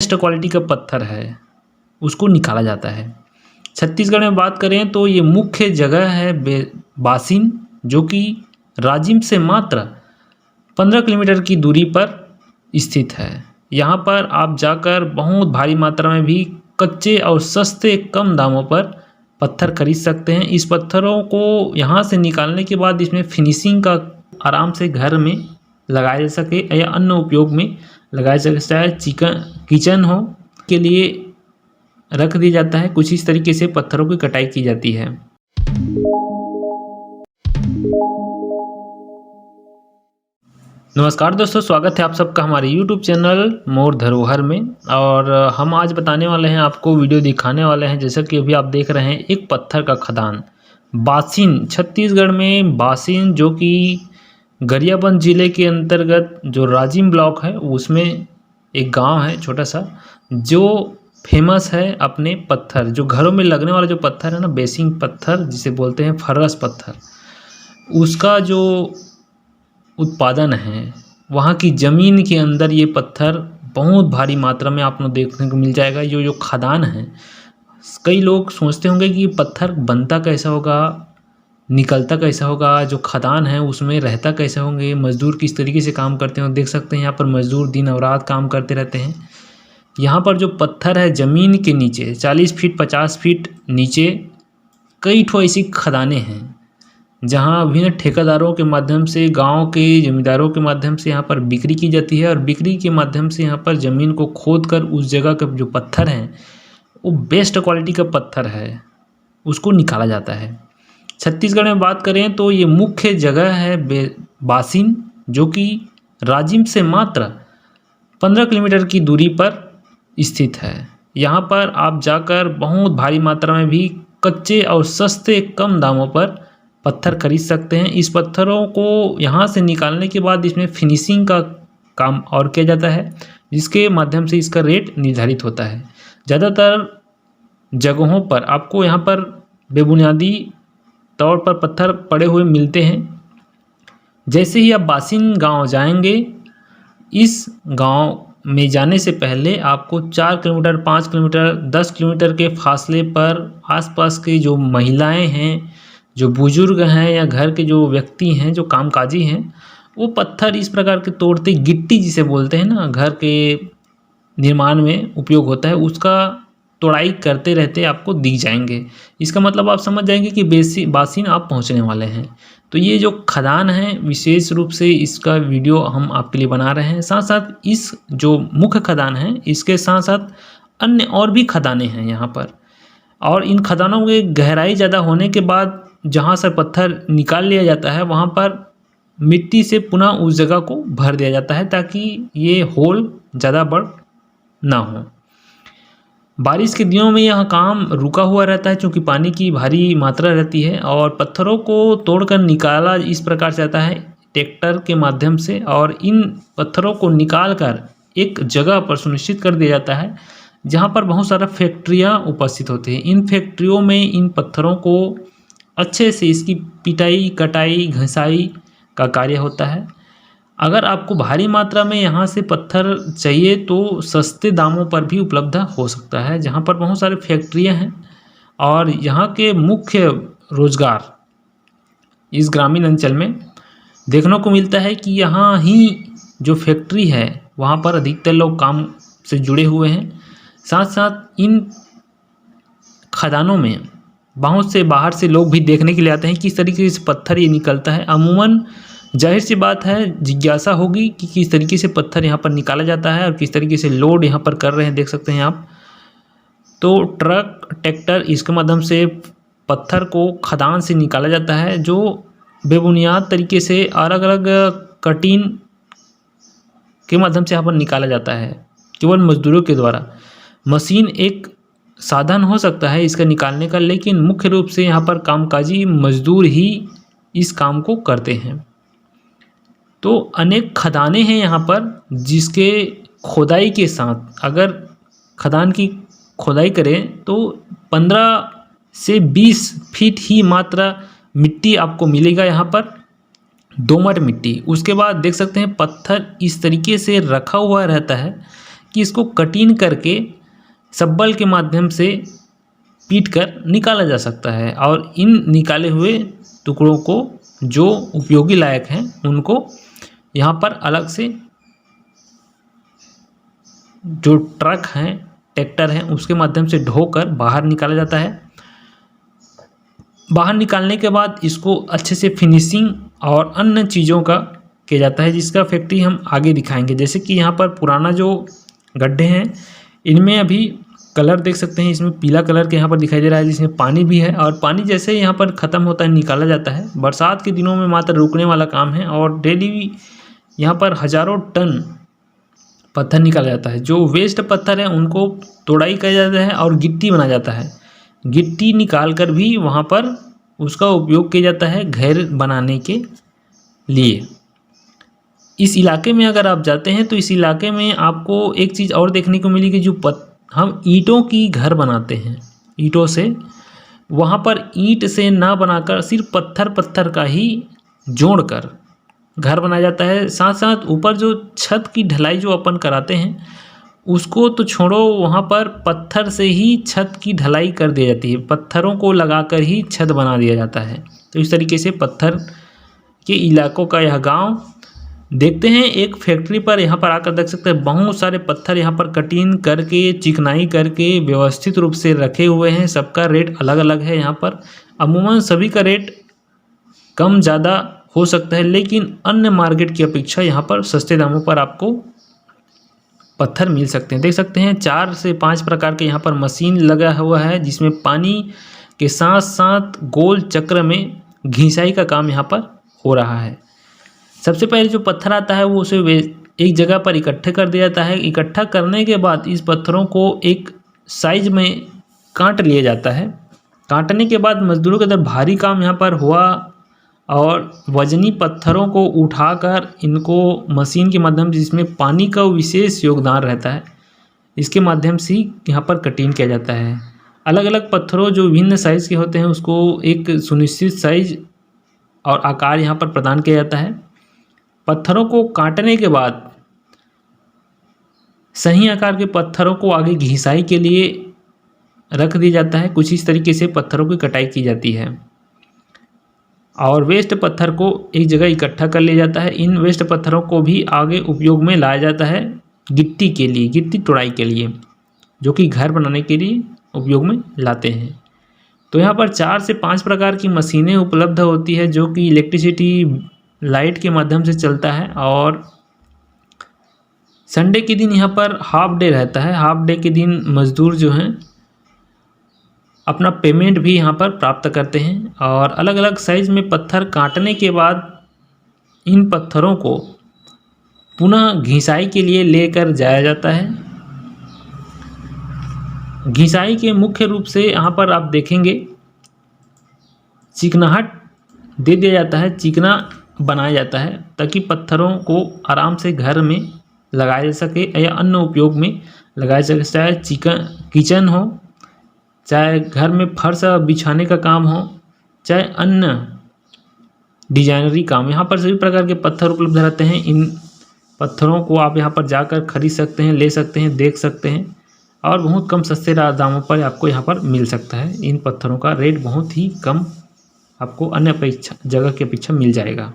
Best quality का पत्थर है उसको निकाला जाता है। छत्तीसगढ़ में बात करें तो ये मुख्य जगह है बासिन, जो कि राजिम से मात्र 15 किलोमीटर की दूरी पर स्थित है। यहाँ पर आप जाकर बहुत भारी मात्रा में भी कच्चे और सस्ते कम दामों पर पत्थर खरीद सकते हैं। इस पत्थरों को यहाँ से निकालने के बाद इसमें फिनिशिंग का आराम से घर में लगाया जा सके या अन्य उपयोग में लगाया जा सकता है। किचन हो के लिए रख दिया जाता है। कुछ इस तरीके से पत्थरों की कटाई की जाती है। नमस्कार दोस्तों, स्वागत है आप सबका हमारे YouTube चैनल मोर धरोहर में। और हम आज बताने वाले हैं, आपको वीडियो दिखाने वाले हैं, जैसा कि अभी आप देख रहे हैं, एक पत्थर का खदान बासिन, छत्तीसगढ़ में बासिन, जो कि गरियाबंद जिले के अंतर्गत जो राजिम ब्लॉक है उसमें एक गांव है छोटा सा, जो फेमस है अपने पत्थर, जो घरों में लगने वाला जो पत्थर है ना, बेसिंग पत्थर जिसे बोलते हैं, फर्रस पत्थर, उसका जो उत्पादन है। वहाँ की ज़मीन के अंदर ये पत्थर बहुत भारी मात्रा में आपको देखने को मिल जाएगा। जो खदान है, कई लोग सोचते होंगे कि ये पत्थर बनता कैसा होगा, निकलता कैसा होगा, जो खदान है उसमें रहता कैसे होंगे, मज़दूर किस तरीके से काम करते हैं। देख सकते हैं यहाँ पर मज़दूर दिन और रात काम करते रहते हैं। यहाँ पर जो पत्थर है ज़मीन के नीचे 40 फीट 50 फीट नीचे कई ठो ऐसी खदानें हैं, जहाँ विभिन्न ठेकेदारों के माध्यम से, गांव के जमींदारों के माध्यम से यहाँ पर बिक्री की जाती है। और बिक्री के माध्यम से यहाँ पर ज़मीन को खोद कर उस जगह का जो पत्थर हैं, वो बेस्ट क्वालिटी का पत्थर है उसको निकाला जाता है। छत्तीसगढ़ में बात करें तो ये मुख्य जगह है बासिन, जो कि राजिम से मात्र 15 किलोमीटर की दूरी पर स्थित है। यहाँ पर आप जाकर बहुत भारी मात्रा में भी कच्चे और सस्ते कम दामों पर पत्थर खरीद सकते हैं। इस पत्थरों को यहाँ से निकालने के बाद इसमें फिनिशिंग का काम और किया जाता है, जिसके माध्यम से इसका रेट निर्धारित होता है। ज़्यादातर जगहों पर आपको यहाँ पर बेबुनियादी तौर पर पत्थर पड़े हुए मिलते हैं। जैसे ही आप बासिन गांव जाएंगे, इस गांव में जाने से पहले आपको 4 किलोमीटर 5 किलोमीटर 10 किलोमीटर के फासले पर आसपास की जो महिलाएं हैं, जो बुजुर्ग हैं, या घर के जो व्यक्ति हैं, जो कामकाजी हैं, वो पत्थर इस प्रकार के तोड़ते, गिट्टी जिसे बोलते हैं ना, घर के निर्माण में उपयोग होता है, उसका तोड़ाई करते रहते आपको दिख जाएंगे। इसका मतलब आप समझ जाएंगे कि बासिन आप पहुंचने वाले हैं। तो ये जो खदान है, विशेष रूप से इसका वीडियो हम आपके लिए बना रहे हैं। साथ साथ इस जो मुख्य खदान है, इसके साथ साथ अन्य और भी खदानें हैं यहाँ पर। और इन खदानों में गहराई ज़्यादा होने के बाद जहाँ से पत्थर निकाल लिया जाता है, वहाँ पर मिट्टी से पुनः उस जगह को भर दिया जाता है, ताकि ये होल ज़्यादा बड़ ना हो। बारिश के दिनों में यह काम रुका हुआ रहता है, क्योंकि पानी की भारी मात्रा रहती है। और पत्थरों को तोड़कर निकाला इस प्रकार से जाता है, ट्रैक्टर के माध्यम से। और इन पत्थरों को निकाल कर एक जगह पर सुनिश्चित कर दिया जाता है, जहाँ पर बहुत सारा फैक्ट्रियाँ उपस्थित होती हैं। इन फैक्ट्रियों में इन पत्थरों को अच्छे से इसकी पिटाई, कटाई, घसाई का कार्य होता है। अगर आपको भारी मात्रा में यहाँ से पत्थर चाहिए तो सस्ते दामों पर भी उपलब्ध हो सकता है, जहाँ पर बहुत सारे फैक्ट्रियाँ हैं। और यहाँ के मुख्य रोजगार इस ग्रामीण अंचल में देखने को मिलता है कि यहाँ ही जो फैक्ट्री है, वहाँ पर अधिकतर लोग काम से जुड़े हुए हैं। साथ साथ इन खदानों में बहुत से बाहर से लोग भी देखने के लिए आते हैं कि किस तरीके से पत्थर ये निकलता है। अमूमन जाहिर सी बात है, जिज्ञासा होगी कि किस तरीके से पत्थर यहाँ पर निकाला जाता है और किस तरीके से लोड यहाँ पर कर रहे हैं। देख सकते हैं आप, तो ट्रक, ट्रैक्टर, इसके माध्यम से पत्थर को खदान से निकाला जाता है, जो बेबुनियाद तरीके से अलग अलग कटिंग के माध्यम से यहाँ पर निकाला जाता है, केवल मजदूरों के द्वारा। मशीन एक साधन हो सकता है इसका निकालने का, लेकिन मुख्य रूप से यहाँ पर कामकाजी मजदूर ही इस काम को करते हैं। तो अनेक खदानें हैं यहाँ पर, जिसके खोदाई के साथ अगर खदान की खोदाई करें तो 15 से 20 फीट ही मात्रा मिट्टी आपको मिलेगा यहाँ पर, दोमट मिट्टी। उसके बाद देख सकते हैं पत्थर इस तरीके से रखा हुआ रहता है कि इसको कटिंग करके सब्बल के माध्यम से पीट कर निकाला जा सकता है और इन निकाले हुए टुकड़ों को जो उपयोगी लायक हैं उनको यहाँ पर अलग से जो ट्रक हैं, ट्रैक्टर हैं, उसके माध्यम से ढोकर बाहर निकाला जाता है। बाहर निकालने के बाद इसको अच्छे से फिनिशिंग और अन्य चीज़ों का किया जाता है, जिसका फैक्ट्री हम आगे दिखाएंगे। जैसे कि यहाँ पर पुराना जो गड्ढे हैं इनमें अभी कलर देख सकते हैं, इसमें पीला कलर के यहाँ पर दिखाई दे रहा है, जिसमें पानी भी है और पानी जैसे यहाँ पर ख़त्म होता है निकाला जाता है। बरसात के दिनों में मात्र रुकने वाला काम है और डेली यहाँ पर हज़ारों टन पत्थर निकाला जाता है। जो वेस्ट पत्थर है उनको तोड़ाई किया जाता है और गिट्टी बनाया जाता है। गिट्टी निकाल कर भी वहाँ पर उसका उपयोग किया जाता है घर बनाने के लिए। इस इलाके में अगर आप जाते हैं तो इस इलाके में आपको एक चीज़ और देखने को मिली कि जो हम ईंटों की घर बनाते हैं, ईंटों से, वहाँ पर ईंट से ना बनाकर सिर्फ पत्थर का ही जोड़कर घर बनाया जाता है। साथ साथ ऊपर जो छत की ढलाई जो अपन कराते हैं उसको तो छोड़ो, वहाँ पर पत्थर से ही छत की ढलाई कर दी जाती है, पत्थरों को लगाकर ही छत बना दिया जाता है। तो इस तरीके से पत्थर के इलाकों का यह गांव देखते हैं। एक फैक्ट्री पर यहाँ पर आकर देख सकते हैं बहुत सारे पत्थर यहाँ पर कटिंग करके चिकनाई करके व्यवस्थित रूप से रखे हुए हैं। सबका रेट अलग अलग है। यहाँ पर अमूमन सभी का रेट कम ज़्यादा हो सकता है, लेकिन अन्य मार्केट की अपेक्षा यहाँ पर सस्ते दामों पर आपको पत्थर मिल सकते हैं। देख सकते हैं 4 से 5 प्रकार के यहाँ पर मशीन लगा हुआ है, जिसमें पानी के साथ साथ गोल चक्र में घिसाई का काम यहाँ पर हो रहा है। सबसे पहले जो पत्थर आता है वो उसे एक जगह पर इकट्ठे कर दिया जाता है। इकट्ठा करने के बाद इस पत्थरों को एक साइज में काट लिया जाता है। काटने के बाद मजदूरों के अंदर भारी काम यहाँ पर हुआ और वजनी पत्थरों को उठाकर इनको मशीन के माध्यम से, जिसमें पानी का विशेष योगदान रहता है, इसके माध्यम से यहाँ पर कटिंग किया जाता है। अलग अलग पत्थरों जो विभिन्न साइज़ के होते हैं उसको एक सुनिश्चित साइज और आकार यहाँ पर प्रदान किया जाता है। पत्थरों को काटने के बाद सही आकार के पत्थरों को आगे घिसाई के लिए रख दिया जाता है। कुछ इस तरीके से पत्थरों की कटाई की जाती है और वेस्ट पत्थर को एक जगह इकट्ठा कर लिया जाता है। इन वेस्ट पत्थरों को भी आगे उपयोग में लाया जाता है गिट्टी के लिए, गिट्टी तोड़ाई के लिए, जो कि घर बनाने के लिए उपयोग में लाते हैं। तो यहाँ पर 4 से 5 प्रकार की मशीनें उपलब्ध होती है जो कि इलेक्ट्रिसिटी लाइट के माध्यम से चलता है और संडे के दिन यहाँ पर हाफ डे रहता है। हाफ डे के दिन मज़दूर जो हैं अपना पेमेंट भी यहाँ पर प्राप्त करते हैं और अलग अलग साइज़ में पत्थर काटने के बाद इन पत्थरों को पुनः घिसाई के लिए लेकर जाया जाता है। घिसाई के मुख्य रूप से यहाँ पर आप देखेंगे चिकनाहट दे दिया जाता है, चिकना बनाया जाता है ताकि पत्थरों को आराम से घर में लगाया जा सके या अन्य उपयोग में लगाया जा सके। चाहे किचन हो, चाहे घर में फर्श बिछाने का काम हो, चाहे अन्य डिजाइनरी काम, यहाँ पर सभी प्रकार के पत्थर उपलब्ध रहते हैं। इन पत्थरों को आप यहाँ पर जाकर खरीद सकते हैं, ले सकते हैं, देख सकते हैं और बहुत कम सस्ते दामों पर आपको यहाँ पर मिल सकता है। इन पत्थरों का रेट बहुत ही कम आपको अन्य जगह की अपेक्षा मिल जाएगा।